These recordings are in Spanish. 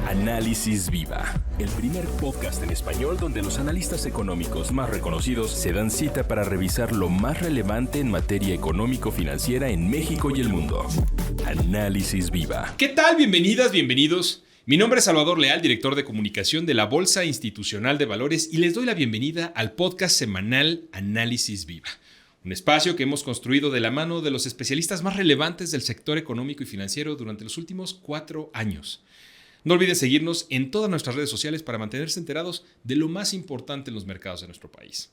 Análisis Viva, el primer podcast en español donde los analistas económicos más reconocidos se dan cita para revisar lo más relevante en materia económico-financiera en México y el mundo. Análisis Viva. ¿Qué tal? Bienvenidas, bienvenidos. Mi nombre es Salvador Leal, director de comunicación de la Bolsa Institucional de Valores, y les doy la bienvenida al podcast semanal Análisis Viva. Un espacio que hemos construido de la mano de los especialistas más relevantes del sector económico y financiero durante los últimos 4 años. No olviden seguirnos en todas nuestras redes sociales para mantenerse enterados de lo más importante en los mercados de nuestro país.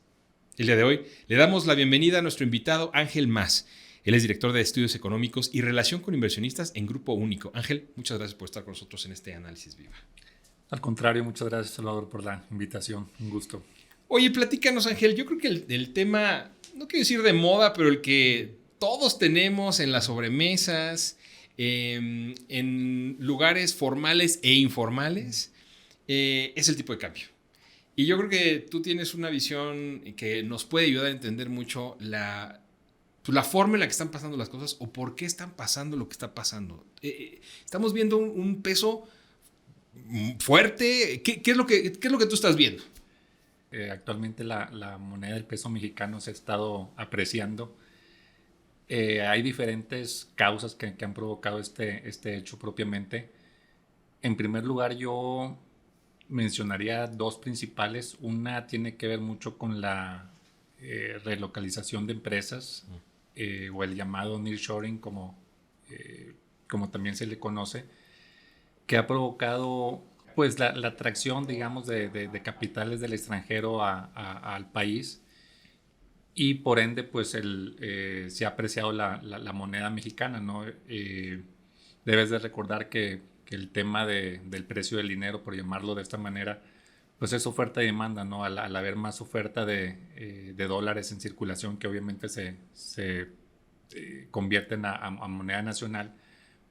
El día de hoy le damos la bienvenida a nuestro invitado Ángel Mas. Él es director de Estudios Económicos y Relación con Inversionistas en Grupo Único. Ángel, muchas gracias por estar con nosotros en este Análisis Viva. Al contrario, muchas gracias, Salvador, por la invitación. Un gusto. Oye, platícanos, Ángel. Yo creo que el tema, no quiero decir de moda, pero el que todos tenemos en las sobremesas, en lugares formales e informales, es el tipo de cambio. Y yo creo que tú tienes una visión que nos puede ayudar a entender mucho la forma en la que están pasando las cosas o por qué están pasando lo que está pasando. Estamos viendo un peso fuerte. ¿Qué es lo que tú estás viendo? Actualmente la moneda del peso mexicano se ha estado apreciando. Hay diferentes causas que han provocado este hecho propiamente. En primer lugar, yo mencionaría 2 principales. Una tiene que ver mucho con la relocalización de empresas, o el llamado nearshoring, como también se le conoce, que ha provocado pues la atracción, digamos, de capitales del extranjero al país, y por ende pues se ha apreciado la moneda mexicana, ¿no? Debes de recordar que el tema del precio del dinero, por llamarlo de esta manera, pues es oferta y demanda, ¿no? Al haber más oferta de dólares en circulación, que obviamente se convierten a moneda nacional,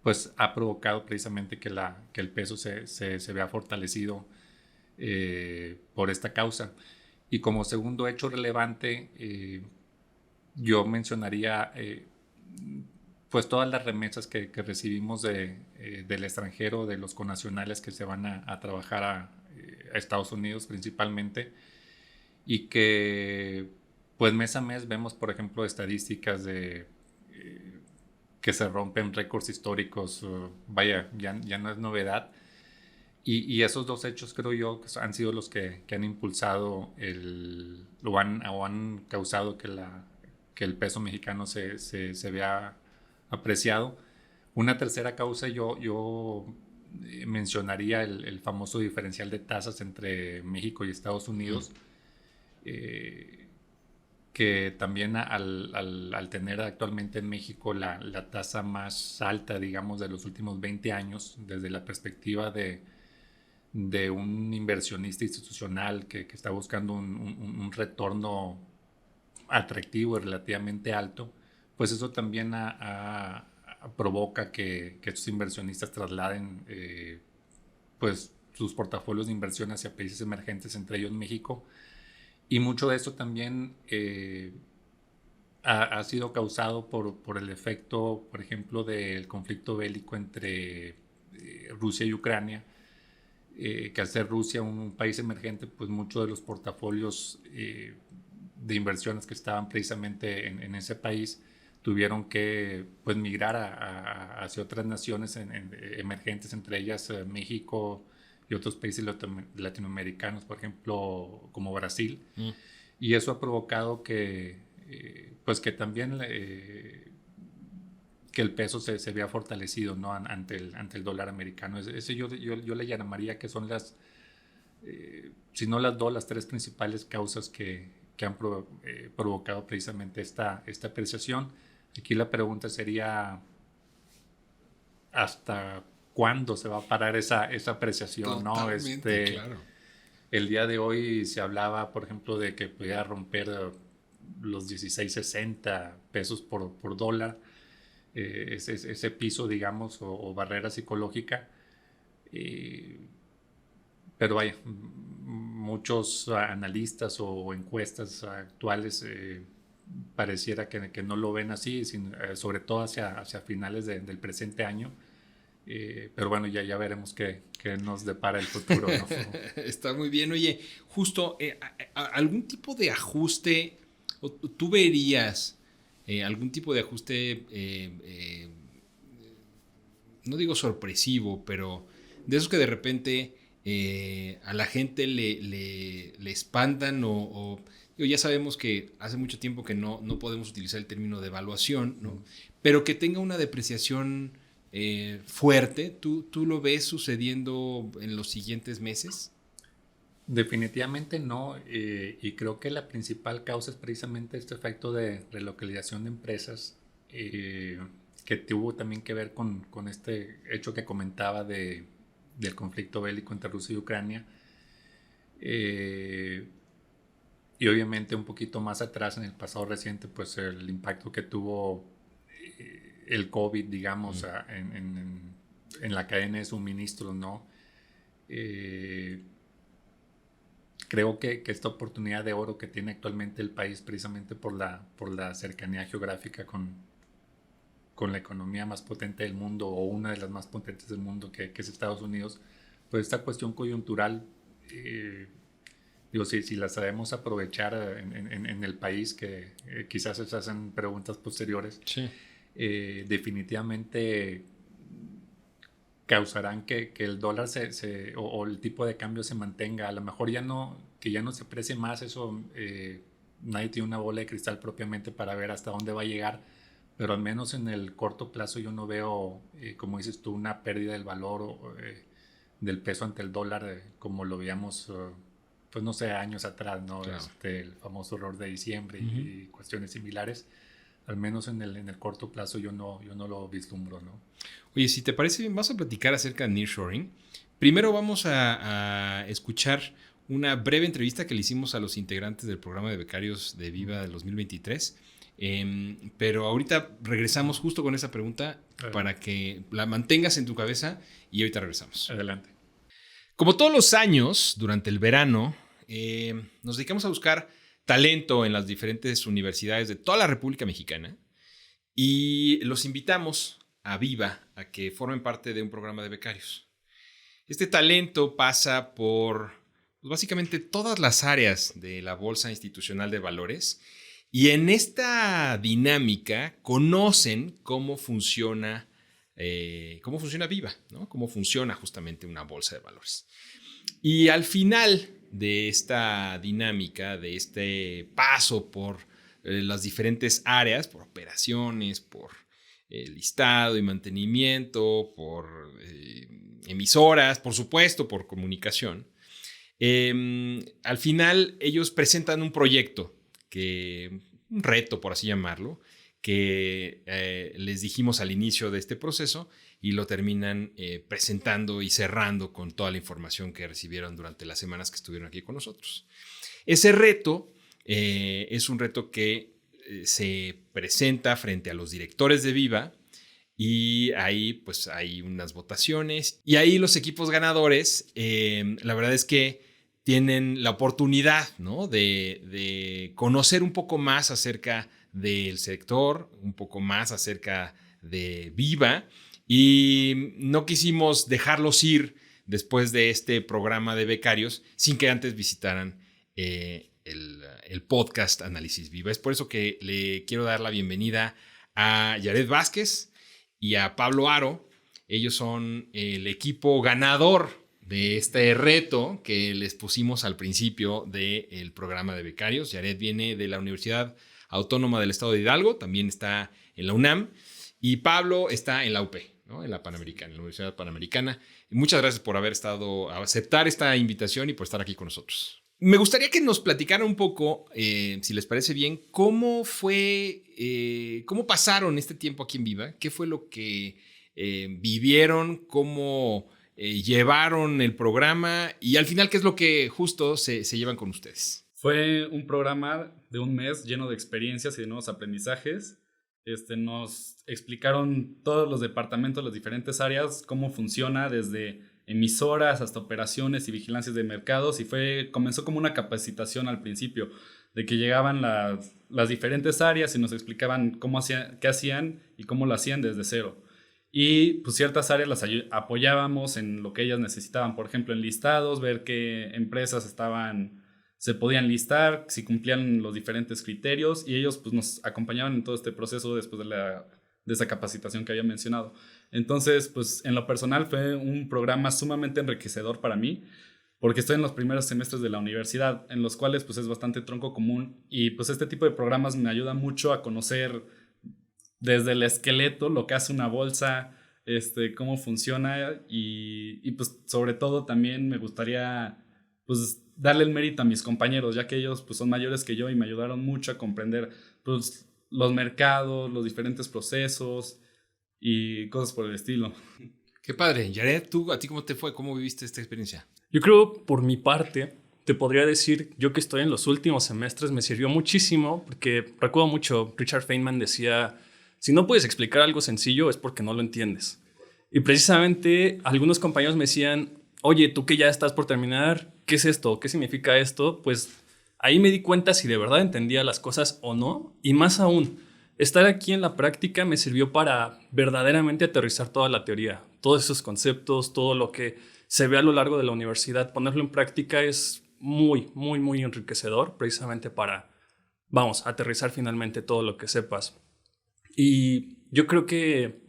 pues ha provocado precisamente que el peso se vea fortalecido por esta causa. Y como segundo hecho relevante, yo mencionaría pues todas las remesas que recibimos del extranjero, de los connacionales que se van a trabajar a Estados Unidos principalmente, y que pues mes a mes vemos, por ejemplo, estadísticas de que se rompen récords históricos. Vaya, ya no es novedad. Y esos 2 hechos creo yo que han sido los que han impulsado o han causado que el peso mexicano se vea apreciado. Una tercera causa yo mencionaría el famoso diferencial de tasas entre México y Estados Unidos, que también al tener actualmente en México la tasa más alta, digamos, de los últimos 20 años, desde la perspectiva de un inversionista institucional que está buscando un retorno atractivo y relativamente alto, pues eso también provoca que estos inversionistas trasladen pues sus portafolios de inversión hacia países emergentes, entre ellos México. Y mucho de esto también ha sido causado por el efecto, por ejemplo, del conflicto bélico entre Rusia y Ucrania, que al ser Rusia un país emergente, pues muchos de los portafolios de inversiones que estaban precisamente en ese país tuvieron que pues migrar hacia otras naciones emergentes, entre ellas México y otros países latinoamericanos, por ejemplo, como Brasil. Y eso ha provocado que también que el peso se vea fortalecido, ¿no? ante el dólar americano. Ese yo le llamaría que son si no las 2, las 3 principales causas que han provocado precisamente esta apreciación. Aquí la pregunta sería, ¿hasta cuándo se va a parar esa apreciación? Totalmente, ¿no? Claro. El día de hoy se hablaba, por ejemplo, de que podía romper los 16.60 pesos por dólar, ese piso, digamos, o barrera psicológica. Pero vaya, muchos analistas o encuestas actuales pareciera que no lo ven así, sobre todo hacia finales del presente año. Pero bueno, ya veremos qué nos depara el futuro, ¿no? Está muy bien. Oye, justo, ¿algún tipo de ajuste, o tú verías algún tipo de ajuste, no digo sorpresivo, pero de esos que de repente a la gente le espantan digo, ya sabemos que hace mucho tiempo que no podemos utilizar el término de evaluación, ¿no? Pero que tenga una depreciación fuerte, ¿tú lo ves sucediendo en los siguientes meses? Definitivamente no, y creo que la principal causa es precisamente este efecto de relocalización de empresas, que tuvo también que ver con este hecho que comentaba del conflicto bélico entre Rusia y Ucrania, y obviamente un poquito más atrás en el pasado reciente, pues el impacto que tuvo el COVID, digamos, en la cadena de suministros, ¿no? Creo que esta oportunidad de oro que tiene actualmente el país, precisamente por la cercanía geográfica con la economía más potente del mundo, o una de las más potentes del mundo, que es Estados Unidos, pues esta cuestión coyuntural, digo, si la sabemos aprovechar en el país, que quizás se hacen preguntas posteriores, Sí. Definitivamente causarán que el dólar o el tipo de cambio se mantenga. A lo mejor ya no se aprecie más, eso nadie tiene una bola de cristal propiamente para ver hasta dónde va a llegar, pero al menos en el corto plazo yo no veo, como dices tú, una pérdida del valor del peso ante el dólar, como lo veíamos, pues no sé, años atrás, ¿no? Claro. El famoso error de diciembre y cuestiones similares. Al menos en el corto plazo yo no lo vislumbro, ¿no? Oye, si te parece bien, vamos a platicar acerca de nearshoring. Primero vamos a escuchar una breve entrevista que le hicimos a los integrantes del programa de becarios de Viva del 2023. Pero ahorita regresamos justo con esa pregunta para que la mantengas en tu cabeza y ahorita regresamos. Adelante. Como todos los años, durante el verano, nos dedicamos a buscar talento en las diferentes universidades de toda la República Mexicana y los invitamos a Viva a que formen parte de un programa de becarios. Este talento pasa por pues, básicamente todas las áreas de la Bolsa Institucional de Valores y en esta dinámica conocen cómo funciona Viva, ¿no? Cómo funciona justamente una bolsa de valores. Y al final de esta dinámica, de este paso por las diferentes áreas, por operaciones, por listado y mantenimiento, por emisoras, por supuesto, por comunicación, al final ellos presentan un proyecto, un reto, por así llamarlo, que les dijimos al inicio de este proceso y lo terminan presentando y cerrando con toda la información que recibieron durante las semanas que estuvieron aquí con nosotros. Ese reto es un reto que se presenta frente a los directores de Viva y ahí pues hay unas votaciones y ahí los equipos ganadores, la verdad es que tienen la oportunidad, ¿no? de conocer un poco más acerca del sector, un poco más acerca de Viva, y no quisimos dejarlos ir después de este programa de becarios sin que antes visitaran el podcast Análisis Viva. Es por eso que le quiero dar la bienvenida a Yared Vázquez y a Pablo Aro. Ellos son el equipo ganador de este reto que les pusimos al principio del programa de becarios. Yared viene de la Universidad Autónoma del Estado de Hidalgo, también está en la UNAM, y Pablo está en la UP, ¿no? En la Panamericana, en la Universidad Panamericana. Muchas gracias por aceptar esta invitación y por estar aquí con nosotros. Me gustaría que nos platicaran un poco, si les parece bien, cómo pasaron este tiempo aquí en Viva, qué fue lo que vivieron, cómo llevaron el programa y al final qué es lo que justo se llevan con ustedes. Fue un programa de un mes lleno de experiencias y de nuevos aprendizajes. Nos explicaron todos los departamentos, las diferentes áreas, cómo funciona desde emisoras hasta operaciones y vigilancias de mercados, y comenzó como una capacitación al principio, de que llegaban las diferentes áreas y nos explicaban qué hacían y cómo lo hacían desde cero. y pues ciertas áreas las apoyábamos en lo que ellas necesitaban, por ejemplo en listados, ver qué empresas se podían listar, si cumplían los diferentes criterios, y ellos pues nos acompañaban en todo este proceso después de esa capacitación que había mencionado. Entonces pues en lo personal fue un programa sumamente enriquecedor para mí, porque estoy en los primeros semestres de la universidad, en los cuales pues es bastante tronco común, y pues este tipo de programas me ayuda mucho a conocer desde el esqueleto lo que hace una bolsa, cómo funciona, y pues sobre todo también me gustaría pues darle el mérito a mis compañeros, ya que ellos pues son mayores que yo y me ayudaron mucho a comprender pues los mercados, los diferentes procesos y cosas por el estilo. Qué padre. Yared, ¿a ti cómo te fue? ¿Cómo viviste esta experiencia? Yo creo, por mi parte, te podría decir, yo que estoy en los últimos semestres, me sirvió muchísimo, porque recuerdo mucho, Richard Feynman decía, si no puedes explicar algo sencillo es porque no lo entiendes. Y precisamente algunos compañeros me decían, oye, tú que ya estás por terminar, ¿qué es esto? ¿Qué significa esto? Pues ahí me di cuenta si de verdad entendía las cosas o no. Y más aún, estar aquí en la práctica me sirvió para verdaderamente aterrizar toda la teoría, todos esos conceptos, todo lo que se ve a lo largo de la universidad. Ponerlo en práctica es muy, muy, muy enriquecedor, precisamente para, aterrizar finalmente todo lo que sepas. Y yo creo que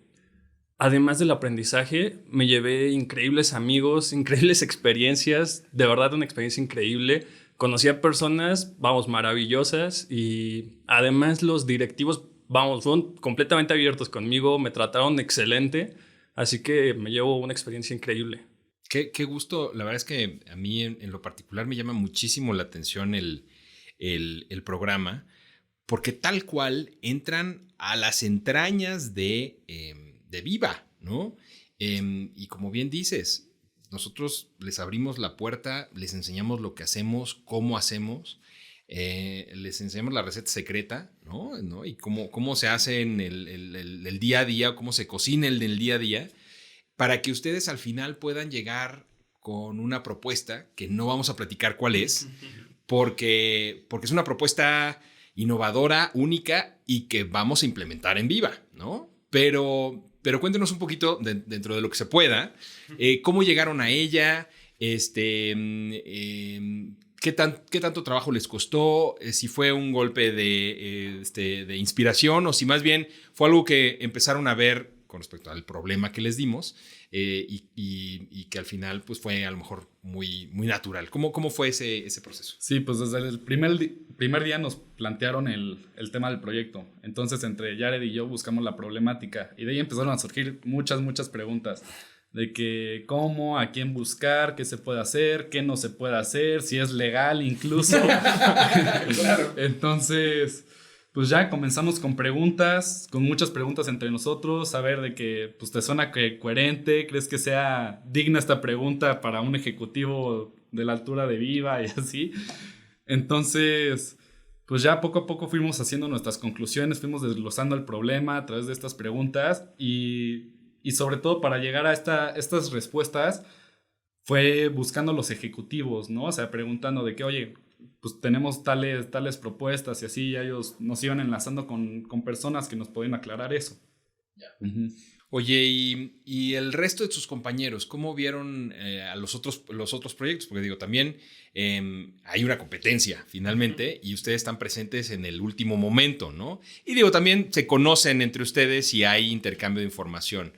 además del aprendizaje, me llevé increíbles amigos, increíbles experiencias, de verdad una experiencia increíble. Conocí a personas, maravillosas, y además los directivos, fueron completamente abiertos conmigo, me trataron excelente, así que me llevo una experiencia increíble. Qué gusto. La verdad es que a mí en lo particular me llama muchísimo la atención el programa, porque tal cual entran a las entrañas de Viva, ¿no? Y como bien dices, nosotros les abrimos la puerta, les enseñamos lo que hacemos, cómo hacemos, les enseñamos la receta secreta, ¿no? Y cómo se hace en el día a día, cómo se cocina el día a día, para que ustedes al final puedan llegar con una propuesta que no vamos a platicar cuál es, porque es una propuesta innovadora, única, y que vamos a implementar en Viva, ¿no? Pero cuéntenos un poquito, dentro de lo que se pueda, cómo llegaron a ella, qué tanto trabajo les costó, si fue un golpe de inspiración, o si más bien fue algo que empezaron a ver con respecto al problema que les dimos, y que al final pues fue a lo mejor muy, muy natural. ¿Cómo fue ese proceso? Sí, pues desde el primer día nos plantearon el tema del proyecto. Entonces entre Yared y yo buscamos la problemática, y de ahí empezaron a surgir muchas preguntas de que cómo, a quién buscar, qué se puede hacer, qué no se puede hacer, si es legal incluso. Claro. Entonces pues ya comenzamos con muchas preguntas entre nosotros, a ver de que pues te suena coherente, crees que sea digna esta pregunta para un ejecutivo de la altura de Viva y así. Entonces pues ya poco a poco fuimos haciendo nuestras conclusiones, fuimos desglosando el problema a través de estas preguntas, y sobre todo para llegar a estas respuestas fue buscando los ejecutivos, ¿no? O sea, preguntando de que, oye, pues tenemos tales propuestas, y así ellos nos iban enlazando con personas que nos podían aclarar eso. Yeah. Uh-huh. Oye, y el resto de sus compañeros, ¿cómo vieron a los otros proyectos? Porque digo, también hay una competencia finalmente, y ustedes están presentes en el último momento, ¿no? Y digo, también se conocen entre ustedes y hay intercambio de información.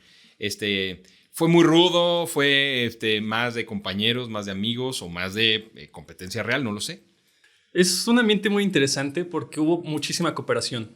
¿Fue muy rudo? ¿Fue más de compañeros, más de amigos, o más de competencia real? No lo sé. Es un ambiente muy interesante porque hubo muchísima cooperación.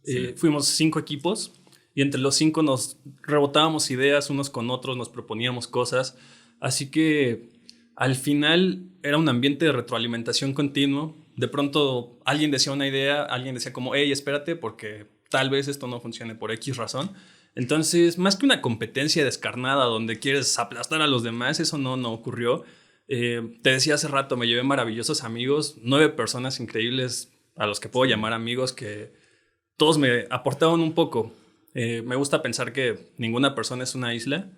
Sí. Fuimos 5 equipos, y entre los 5 nos rebotábamos ideas unos con otros, nos proponíamos cosas. Así que al final era un ambiente de retroalimentación continuo. De pronto alguien decía una idea, alguien decía como, hey, espérate, porque tal vez esto no funcione por X razón. Entonces, más que una competencia descarnada donde quieres aplastar a los demás, eso no ocurrió. Te decía hace rato, me llevé maravillosos amigos, 9 personas increíbles a los que puedo llamar amigos, que todos me aportaron un poco. Me gusta pensar que ninguna persona es una isla,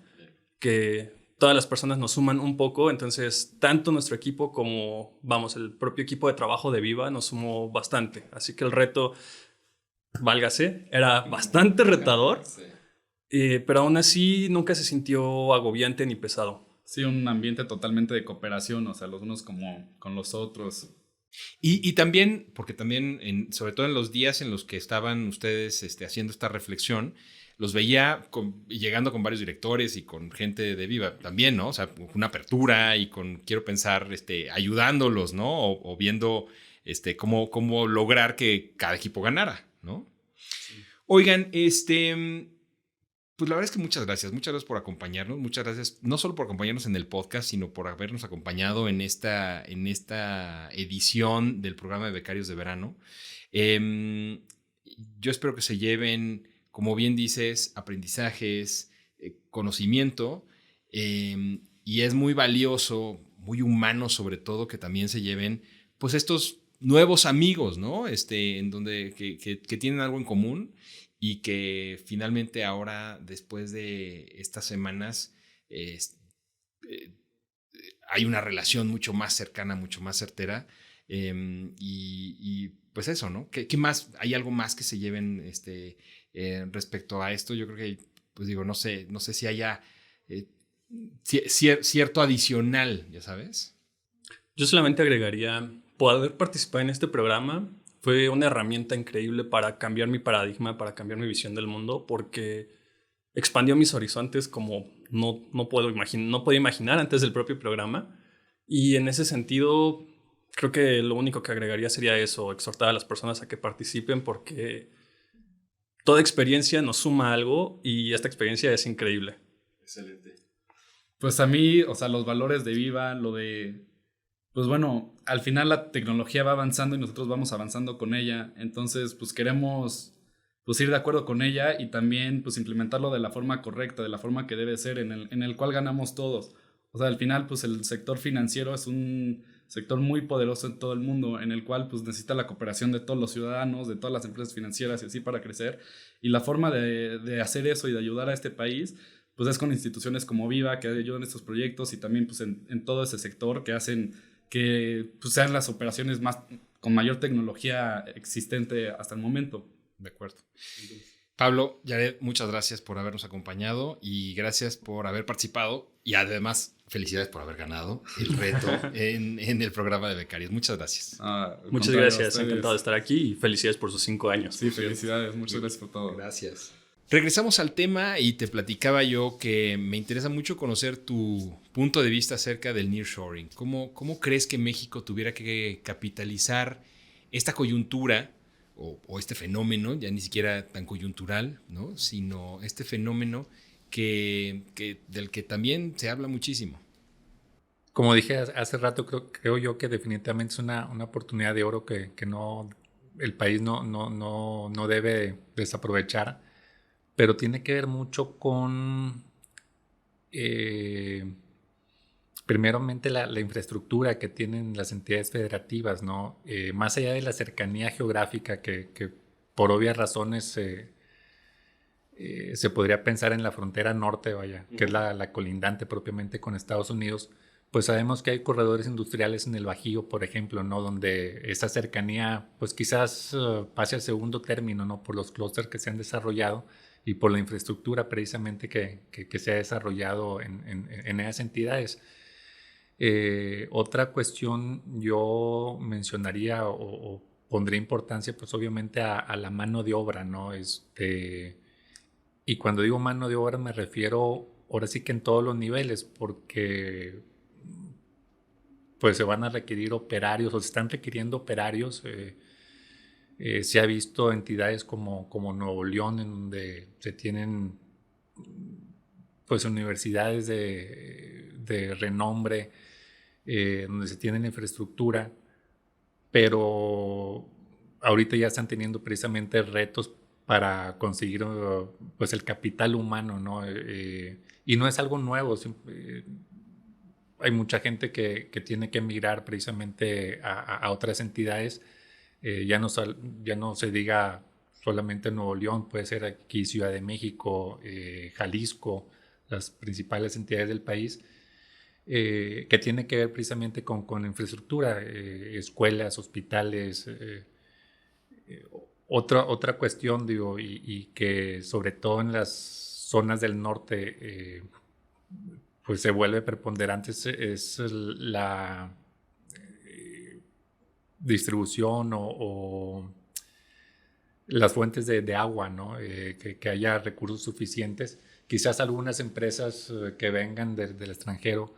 que todas las personas nos suman un poco. Entonces, tanto nuestro equipo como, el propio equipo de trabajo de Viva nos sumó bastante. Así que el reto, válgase, era bastante retador. pero aún así nunca se sintió agobiante ni pesado. Sí, un ambiente totalmente de cooperación, o sea, los unos como con los otros. Y también, porque también, sobre todo en los días en los que estaban ustedes haciendo esta reflexión, los veía llegando con varios directores y con gente de Viva también, ¿no? O sea, una apertura y quiero pensar, ayudándolos, ¿no? O viendo cómo lograr que cada equipo ganara, ¿no? Sí. Oigan, pues la verdad es que muchas gracias por acompañarnos, muchas gracias no solo por acompañarnos en el podcast, sino por habernos acompañado en esta edición del programa de Becarios de Verano. Yo espero que se lleven, como bien dices, aprendizajes, conocimiento, y es muy valioso, muy humano sobre todo, que también se lleven pues estos nuevos amigos, ¿no? En donde que tienen algo en común. Y que finalmente ahora, después de estas semanas, hay una relación mucho más cercana, mucho más certera. Y pues eso, ¿no? ¿Qué más? ¿Hay algo más que se lleven respecto a esto? Yo creo que, pues digo, no sé si haya cierto adicional, ya sabes. Yo solamente agregaría, poder participar en este programa fue una herramienta increíble para cambiar mi paradigma, para cambiar mi visión del mundo, porque expandió mis horizontes como no podía imaginar antes del propio programa. Y en ese sentido, creo que lo único que agregaría sería eso, exhortar a las personas a que participen, porque toda experiencia nos suma algo y esta experiencia es increíble. Excelente. Pues a mí, o sea, los valores de Viva, pues bueno, al final la tecnología va avanzando y nosotros vamos avanzando con ella. Entonces, pues queremos pues ir de acuerdo con ella y también pues implementarlo de la forma correcta, de la forma que debe ser, en el cual ganamos todos. O sea, al final, pues el sector financiero es un sector muy poderoso en todo el mundo, en el cual pues necesita la cooperación de todos los ciudadanos, de todas las empresas financieras y así para crecer. Y la forma de hacer eso y de ayudar a este país pues es con instituciones como Viva, que ayudan en estos proyectos, y también pues en todo ese sector que hacen que pues, sean las operaciones con mayor tecnología existente hasta el momento. De acuerdo. Pablo, Yared, muchas gracias por habernos acompañado y gracias por haber participado, y además felicidades por haber ganado el reto en el programa de becarios. Muchas gracias. Muchas gracias, encantado de estar aquí y felicidades por sus 5 años. Sí, felicidades, muchas gracias por todo. Gracias. Regresamos al tema y te platicaba yo que me interesa mucho conocer tu punto de vista acerca del nearshoring. ¿Cómo crees que México tuviera que capitalizar esta coyuntura o este fenómeno, ya ni siquiera tan coyuntural, ¿no? Sino este fenómeno del que también se habla muchísimo? Como dije hace rato, creo yo que definitivamente es una oportunidad de oro que el país no debe desaprovechar. Pero tiene que ver mucho con, primeramente, la infraestructura que tienen las entidades federativas, ¿no? Más allá de la cercanía geográfica que por obvias razones se podría pensar en la frontera norte, que es la colindante propiamente con Estados Unidos, pues sabemos que hay corredores industriales en el Bajío, por ejemplo, ¿no? Donde esa cercanía, pues quizás pase al segundo término, ¿no? Por los clústeres que se han desarrollado y por la infraestructura precisamente que se ha desarrollado en esas entidades. Otra cuestión yo mencionaría o pondría importancia pues obviamente a la mano de obra, ¿no? Y cuando digo mano de obra me refiero ahora sí que en todos los niveles, porque pues se van a requerir operarios o se están requiriendo operarios. Se ha visto entidades como Nuevo León, en donde se tienen pues universidades de renombre, donde se tiene infraestructura, pero ahorita ya están teniendo precisamente retos para conseguir pues el capital humano, ¿no? Y no es algo nuevo. Hay mucha gente que tiene que emigrar precisamente a otras entidades. Ya no se diga solamente Nuevo León, puede ser aquí Ciudad de México, Jalisco, las principales entidades del país, que tiene que ver precisamente con infraestructura, escuelas, hospitales. Otra cuestión, digo, y que sobre todo en las zonas del norte pues se vuelve preponderante es la distribución o las fuentes de agua, ¿no? Que haya recursos suficientes. Quizás algunas empresas que vengan del extranjero,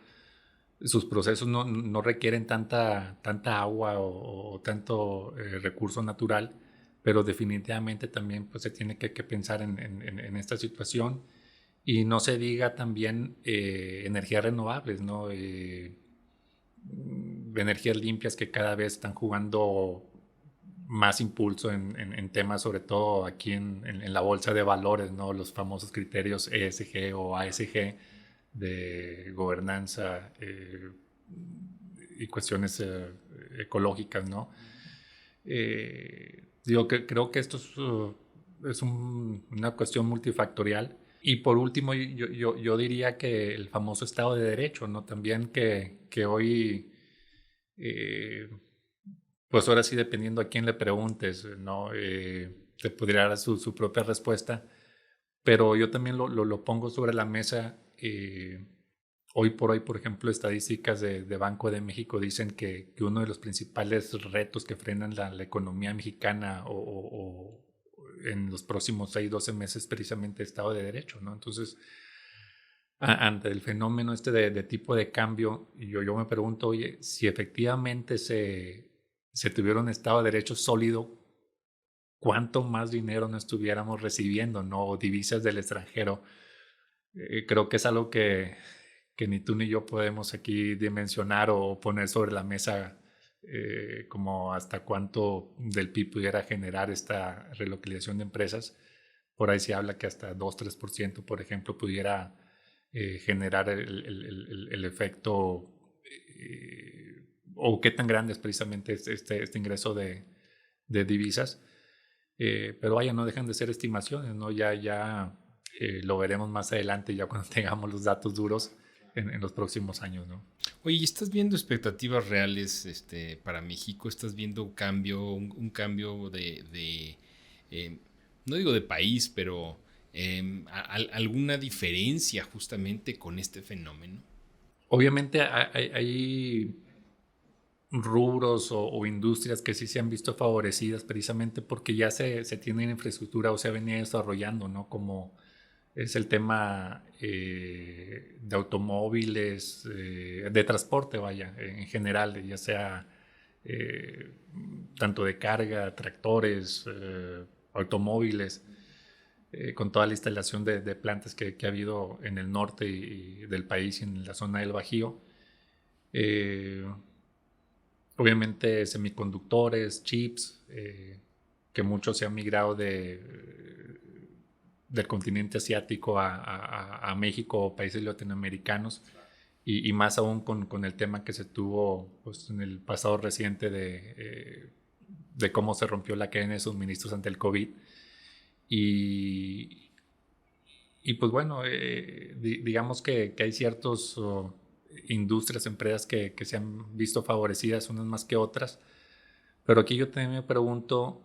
sus procesos no requieren tanta agua o tanto recurso natural, pero definitivamente también pues, se tiene que pensar en esta situación. Y no se diga también energías renovables, ¿no? Energías limpias que cada vez están jugando más impulso en temas, sobre todo aquí en la bolsa de valores, ¿no? Los famosos criterios ESG o ASG de gobernanza y cuestiones ecológicas, ¿no? Creo que esto es una cuestión multifactorial. Y por último, yo diría que el famoso Estado de Derecho, ¿no? También que hoy, pues ahora sí, dependiendo a quién le preguntes, ¿no? Te podría dar su propia respuesta. Pero yo también lo pongo sobre la mesa. Hoy por hoy, por ejemplo, estadísticas de Banco de México dicen que uno de los principales retos que frenan la economía mexicana o en los próximos 6-12 meses precisamente Estado de Derecho, ¿no? Entonces, ante el fenómeno de tipo de cambio, yo me pregunto, oye, si efectivamente se tuviera un Estado de Derecho sólido, ¿cuánto más dinero no estuviéramos recibiendo, ¿no? O divisas del extranjero. Creo que es algo que ni tú ni yo podemos aquí dimensionar o poner sobre la mesa como hasta cuánto del PIB pudiera generar esta relocalización de empresas. Por ahí se habla que hasta 2-3%, por ejemplo, pudiera generar el efecto o qué tan grande es precisamente este ingreso de divisas. Pero vaya, no dejan de ser estimaciones, ¿no? Ya lo veremos más adelante, ya cuando tengamos los datos duros en los próximos años, ¿no? Oye, ¿estás viendo expectativas reales para México? ¿Estás viendo un cambio de no digo de país, pero alguna diferencia justamente con este fenómeno? Obviamente hay rubros o industrias que sí se han visto favorecidas precisamente porque ya se tiene infraestructura o se venía desarrollando, ¿no? Como es el tema de automóviles, de transporte, vaya, en general, ya sea tanto de carga, tractores, automóviles, con toda la instalación de plantas que ha habido en el norte del país y en la zona del Bajío. Obviamente semiconductores, chips, que muchos se han migrado del continente asiático a México o países latinoamericanos y más aún con el tema que se tuvo pues, en el pasado reciente de cómo se rompió la cadena de suministros ante el COVID y pues bueno, digamos que hay ciertos industrias, empresas que se han visto favorecidas unas más que otras, pero aquí yo también me pregunto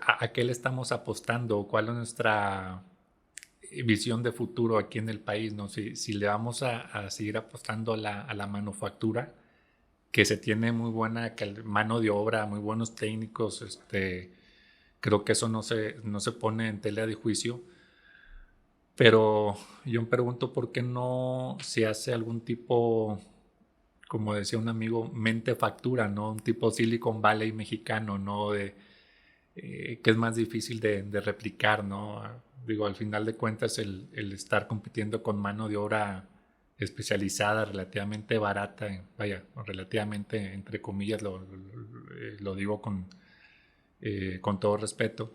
a qué le estamos apostando, cuál es nuestra visión de futuro aquí en el país, ¿no? Si le vamos a seguir apostando a la manufactura, que se tiene muy buena mano de obra, muy buenos técnicos, creo que eso no se pone en tela de juicio, pero yo me pregunto por qué no se hace algún tipo, como decía un amigo, mente factura, ¿no? Un tipo Silicon Valley mexicano, ¿no? Que es más difícil de replicar, ¿no? Digo, al final de cuentas el estar compitiendo con mano de obra especializada, relativamente barata, vaya, relativamente entre comillas, lo digo con todo respeto,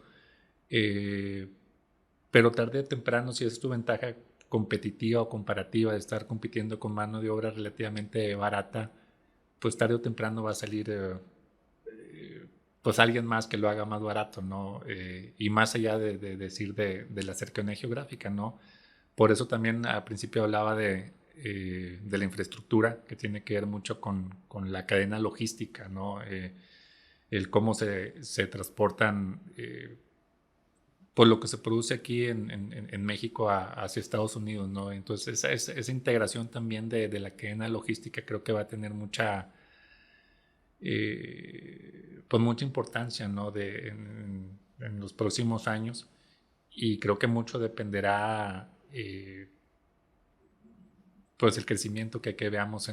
pero tarde o temprano, si esa es tu ventaja competitiva o comparativa de estar compitiendo con mano de obra relativamente barata, pues tarde o temprano va a salir pues alguien más que lo haga más barato, ¿no? Y más allá de decir de la cercanía geográfica, ¿no? Por eso también al principio hablaba de la infraestructura, que tiene que ver mucho con la cadena logística, ¿no? El cómo se transportan por lo que se produce aquí en México hacia Estados Unidos, ¿no? Entonces esa integración también de la cadena logística creo que va a tener mucha importancia, ¿no? En los próximos años, y creo que mucho dependerá pues el crecimiento que veamos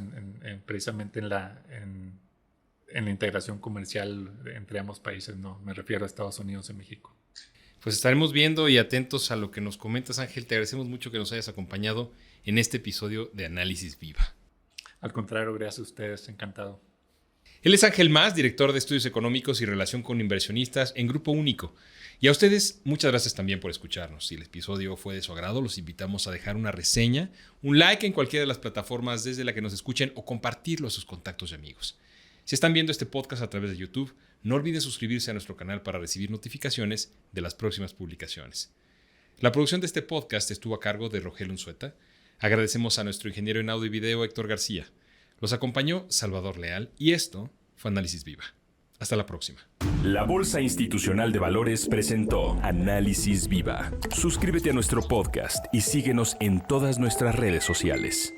precisamente en la integración comercial entre ambos países, ¿no? Me refiero a Estados Unidos y México. Pues estaremos viendo y atentos a lo que nos comentas, Ángel. Te agradecemos mucho que nos hayas acompañado en este episodio de Análisis Viva. Al contrario, gracias a ustedes, encantado. Él es Ángel Mas, director de Estudios Económicos y Relación con Inversionistas en Grupo Único. Y a ustedes, muchas gracias también por escucharnos. Si el episodio fue de su agrado, los invitamos a dejar una reseña, un like en cualquiera de las plataformas desde la que nos escuchen o compartirlo a sus contactos y amigos. Si están viendo este podcast a través de YouTube, no olviden suscribirse a nuestro canal para recibir notificaciones de las próximas publicaciones. La producción de este podcast estuvo a cargo de Rogelio Unzueta. Agradecemos a nuestro ingeniero en audio y video, Héctor García. Los acompañó Salvador Leal y esto fue Análisis Viva. Hasta la próxima. La Bolsa Institucional de Valores presentó Análisis Viva. Suscríbete a nuestro podcast y síguenos en todas nuestras redes sociales.